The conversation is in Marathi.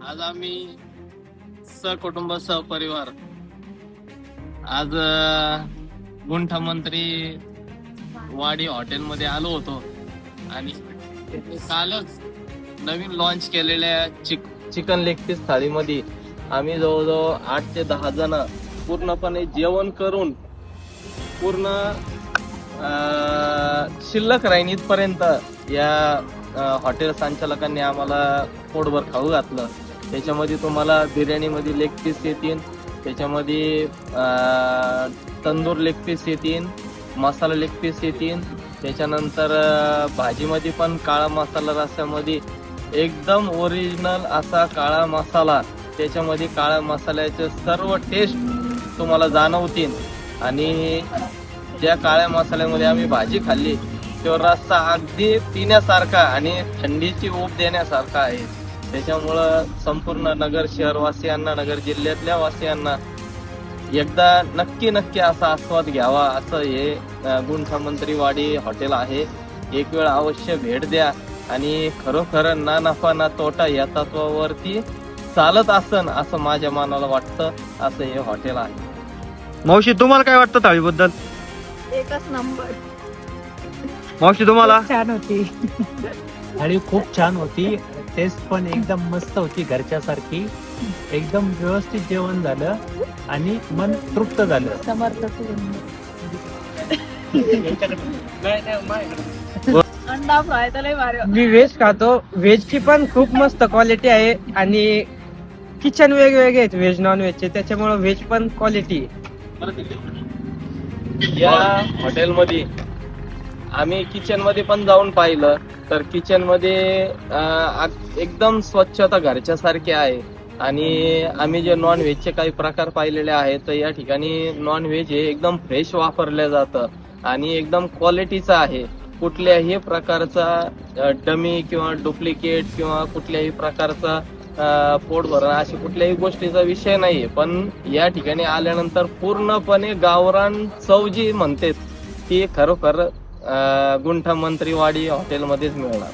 आज आम्ही सहकुटुंब सहपरिवार आज गुंठा मंत्री वाडी हॉटेलमध्ये आलो होतो आणि कालच नवीन लॉन्च केलेल्या चिकन लेग पीस थाळीमध्ये आम्ही जवळजवळ 8 ते 10 जण पूर्णपणे जेवण करून पूर्ण शिल्लक राहीन इथपर्यंत या हॉटेल संचालकांनी आम्हाला पोटभर खाऊ घातलं. त्याच्यामध्ये तुम्हाला बिर्याणीमध्ये लेग पीस येतील, त्याच्यामध्ये तंदूर लेग पीस येतील, मसाला लेग पीस येतील, त्याच्यानंतर भाजीमध्ये पण काळा मसाला, रस्स्यामध्ये एकदम ओरिजिनल असा काळा मसाला, त्याच्यामध्ये काळ्या मसाल्याचे सर्व टेस्ट तुम्हाला जाणवतील. आणि ज्या काळ्या मसाल्यामध्ये आम्ही भाजी खाल्ली तो रस्सा अगदी पिण्यासारखा आणि थंडीची ऊब देण्यासारखा आहे. त्याच्यामुळं संपूर्ण नगर शहरवासियांना, नगर जिल्ह्यातल्या वासियांना एकदा नक्की असा आस्वाद घ्यावा असं हे गुंठा मंत्रीवाडी हॉटेल आहे. एक वेळ अवश्य भेट द्या आणि खरोखर ना नफा ना तोटा या तत्वावरती चालत असन असं माझ्या मनाला वाटतं. असं हे हॉटेल आहे. मावशी, तुम्हाला काय वाटतं थाळीबद्दल? एकच नंबर. मावशी, तुम्हाला? छान होती. थाळी खूप छान होती. टेस्ट पण एकदम मस्त होती, घरच्यासारखी. एकदम व्यवस्थित जेवण झालं आणि मन तृप्त झालं. समर्थ अंडा फ्राय तर लय भारी होता. मी व्हेज खातो. व्हेजची पण खूप मस्त क्वालिटी आहे आणि किचन वेगवेगळे आहेत व्हेज नॉन व्हेजचे, त्याच्यामुळे व्हेज पण क्वालिटी. या हॉटेलमध्ये आम्ही किचन मध्ये पण जाऊन पाहिलं तर किचन मध्ये एकदम स्वच्छता घरच्या सारखी आहे. आणि आम्ही जे नॉन व्हेजचे काही प्रकार पाहिलेले आहेत तर या ठिकाणी नॉन व्हेज हे एकदम फ्रेश वापरलं जातं आणि एकदम क्वालिटीचं आहे. कुठल्याही प्रकारचा डमी किंवा डुप्लिकेट किंवा कुठल्याही प्रकारचा पोट भरणं अशी कुठल्याही गोष्टीचा विषय नाहीये. पण या ठिकाणी आल्यानंतर पूर्णपणे गावरान चव जी म्हणते ती खरोखर गुंठा मंत्रीवाडी हॉटेलमध्येच मिळणार.